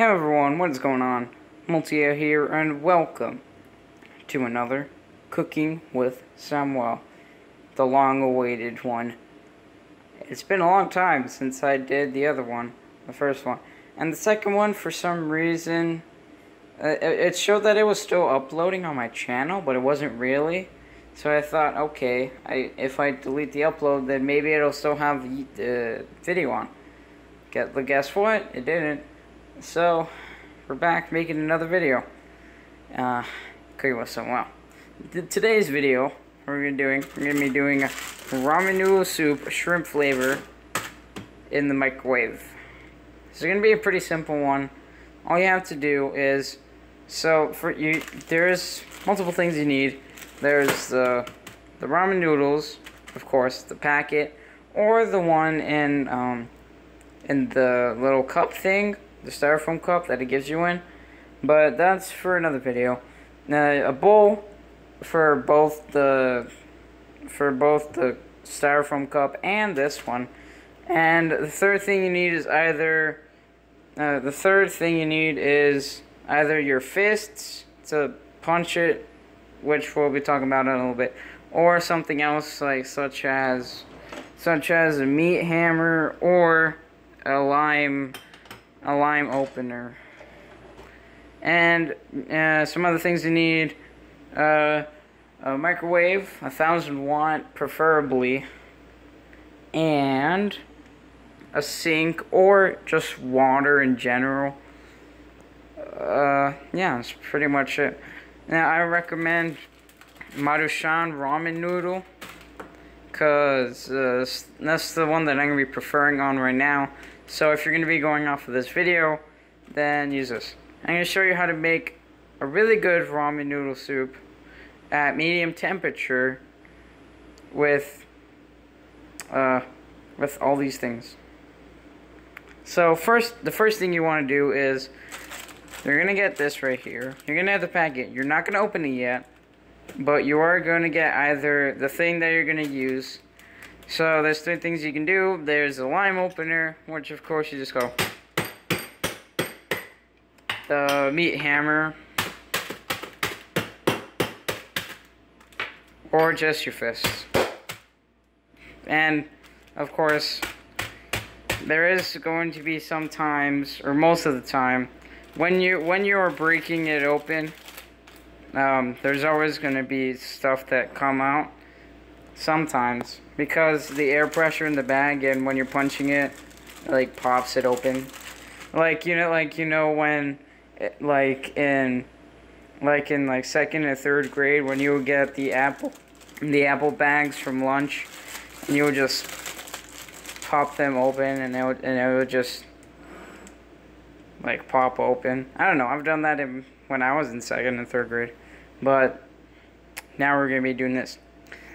Hey everyone, what is going on? Multia here, and welcome to another Cooking with Samuel, the long-awaited one. It's been a long time since I did the other one, the first one. And the second one, for some reason, it showed that it was still uploading on my channel, but it wasn't really. So I thought, okay, if I delete the upload, then maybe it'll still have the video on. Guess what? It didn't. So, we're back making another video. Cooking with Samuel. Today's video, we're gonna be doing a ramen noodle soup, shrimp flavor, in the microwave. This is gonna be a pretty simple one. All you have to do is, there's multiple things you need. There's the ramen noodles, of course, the packet, or the one in the little cup thing, the styrofoam cup that it gives you in. But that's for another video. A bowl for both the styrofoam cup and this one. And the third thing you need is either your fists to punch it, which we'll be talking about in a little bit, or something else such as a meat hammer or a lime opener. And some other things you need: a microwave, 1000 watt preferably, and a sink or just water in general. Yeah, that's pretty much it. Now I recommend Maruchan ramen noodle, because that's the one that I'm going to be preferring on right now. So if you're going to be going off of this video, then use this. I'm going to show you how to make a really good ramen noodle soup at medium temperature with all these things. So the first thing you want to do is, you're going to get this right here. You're going to have the packet. You're not going to open it yet, but you are going to get either the thing that you're going to use. So there's three things you can do. There's a lime opener, which of course you just go. The meat hammer, or just your fists. And of course, there is going to be sometimes, or most of the time, when you are breaking it open, there's always going to be stuff that come out sometimes, because the air pressure in the bag, and when you're punching it, pops it open. When in second and third grade, when you would get the apple bags from lunch, and you would just pop them open, and it would just pop open. I don't know, I've done that when I was in second and third grade, but now we're gonna be doing this.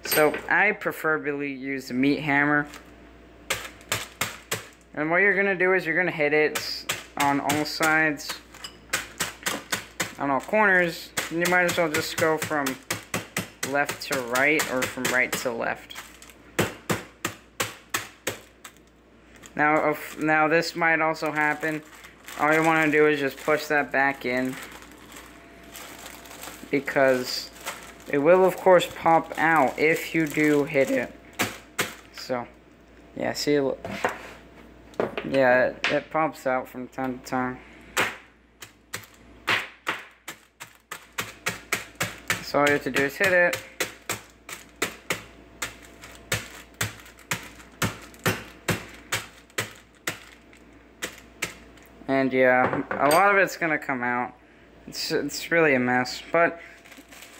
So I preferably use the meat hammer, and what you're gonna do is you're gonna hit it on all sides, on all corners, and you might as well just go from left to right, or from right to left. Now this might also happen. All you want to do is just push that back in, because it will of course pop out if you do hit it. So yeah, see, yeah, it pops out from time to time. So all you have to do is hit it. And yeah, a lot of it's gonna come out. It's really a mess. But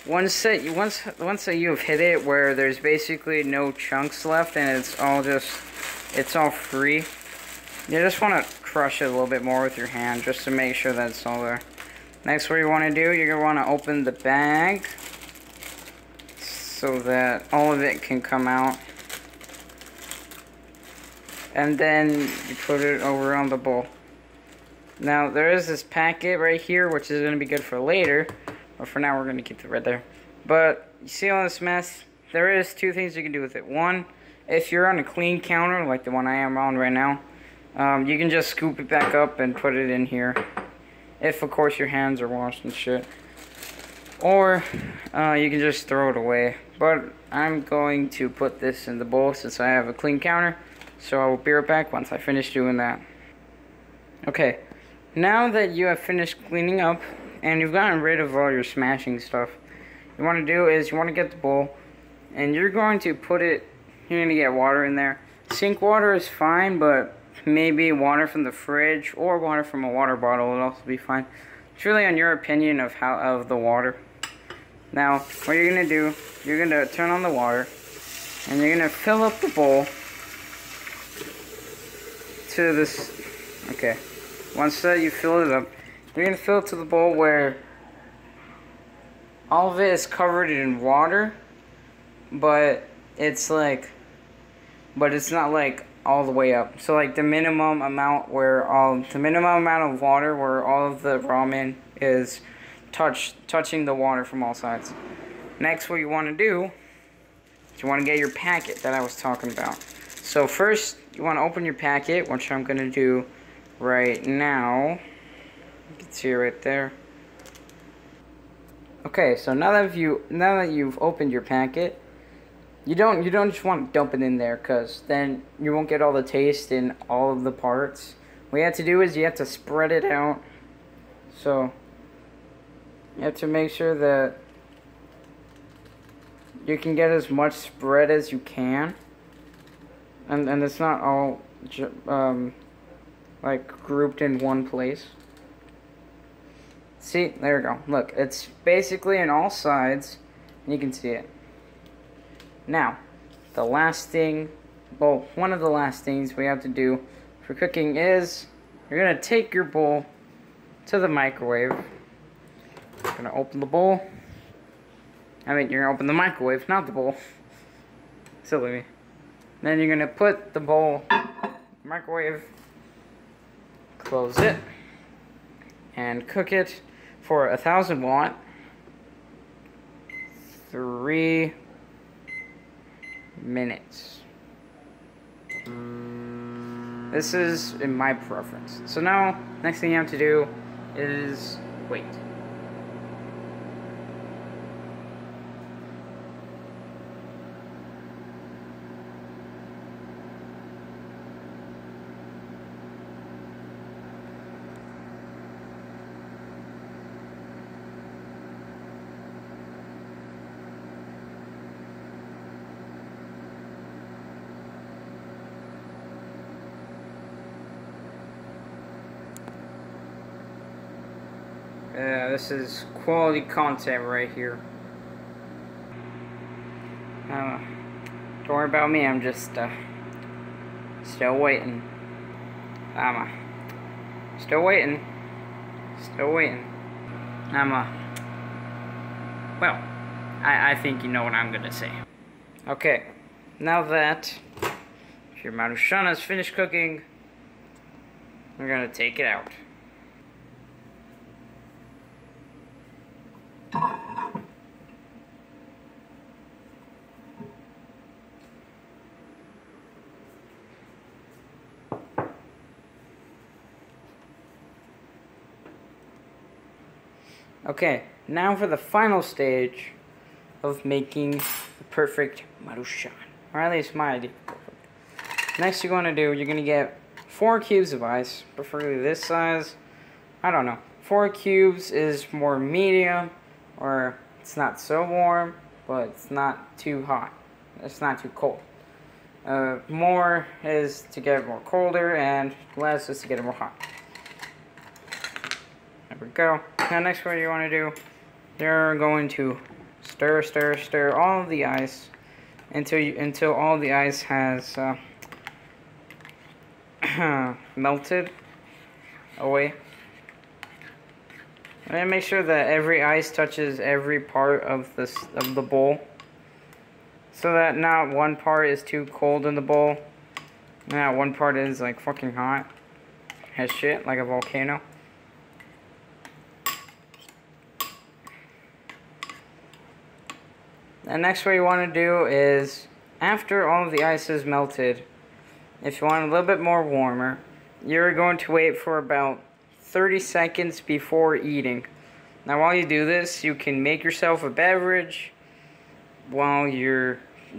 once that you've hit it where there's basically no chunks left and it's all free, you just want to crush it a little bit more with your hand just to make sure that it's all there. Next, what you want to do, you're gonna want to open the bag so that all of it can come out, and then you put it over on the bowl. Now, there is this packet right here, which is going to be good for later. But for now, we're going to keep it right there. But, you see all this mess? There is two things you can do with it. One, if you're on a clean counter, like the one I am on right now, you can just scoop it back up and put it in here. if of course your hands are washed and shit. Or you can just throw it away. But I'm going to put this in the bowl since I have a clean counter. So I will be right back once I finish doing that. Okay, now that you have finished cleaning up and you've gotten rid of all your smashing stuff, you want to do is you want to get the bowl and you're going to put it, you're going to get water in there. Sink water is fine, but maybe water from the fridge or water from a water bottle would also be fine. It's really on your opinion of the water. Now, what you're going to do, you're going to turn on the water and you're going to fill up the bowl to this. Okay, once you fill it up, you're going to fill it to the bowl where all of it is covered in water, but it's not like all the way up. So like the minimum amount of water where all of the ramen is touching the water from all sides. Next, what you want to do is you want to get your packet that I was talking about. So first, you want to open your packet, which I'm going to do right now. You can see it right there. Okay, so now that you've opened your packet, you don't just want to dump it in there, because then you won't get all the taste in all of the parts. What you have to do is you have to spread it out. So you have to make sure that you can get as much spread as you can, and it's not all like grouped in one place. See, there we go. Look, it's basically in all sides, and you can see it. Now, the last thing, well, one of the last things we have to do for cooking is you're gonna take your bowl to the microwave. You're gonna open the bowl. I mean, you're gonna open the microwave, not the bowl. Silly me. Then you're gonna put the bowl in the microwave, close it, and cook it for 1000 watt, 3 minutes. This is in my preference. So now, next thing you have to do is wait. This is quality content right here. Don't worry about me, I'm just still waiting. Still waiting. Well, I think you know what I'm gonna say. Okay, now that your maruchan is finished cooking, we're gonna take it out. Okay, now for the final stage of making the perfect maruchan, or at least my idea. Next you're going to do, you're going to get 4 cubes of ice, preferably this size. I don't know. 4 cubes is more medium, or it's not so warm, but it's not too hot. It's not too cold. More is to get it more colder, and less is to get it more hot. There we go. Now next what you want to do, you're going to stir all of the ice until all the ice has melted away. And then make sure that every ice touches every part of the bowl, so that not one part is too cold in the bowl, and not one part is like fucking hot as shit, like a volcano. And next what you want to do is, after all of the ice is melted, if you want a little bit more warmer, you're going to wait for about 30 seconds before eating. Now while you do this, you can make yourself a beverage while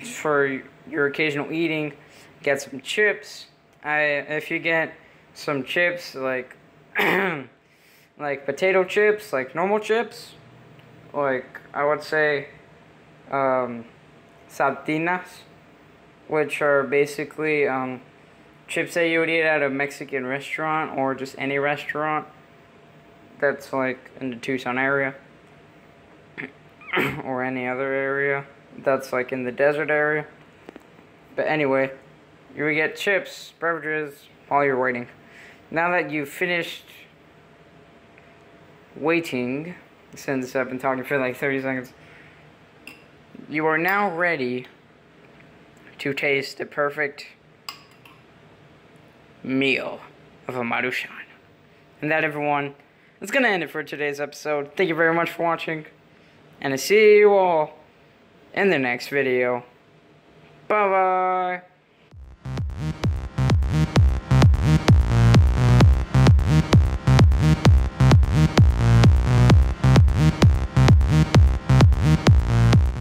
for your occasional eating. Get some chips. If you get some chips like like potato chips, like normal chips, like I would say saltinas, which are basically chips that you would eat at a Mexican restaurant or just any restaurant that's like in the Tucson area or any other area that's like in the desert area. But anyway, you would get chips, beverages while you're waiting. Now that you've finished waiting, since I've been talking for like 30 seconds, you are now ready to taste the perfect meal of a Maruchan. And that, everyone, is going to end it for today's episode. Thank you very much for watching, and I see you all in the next video. Bye-bye.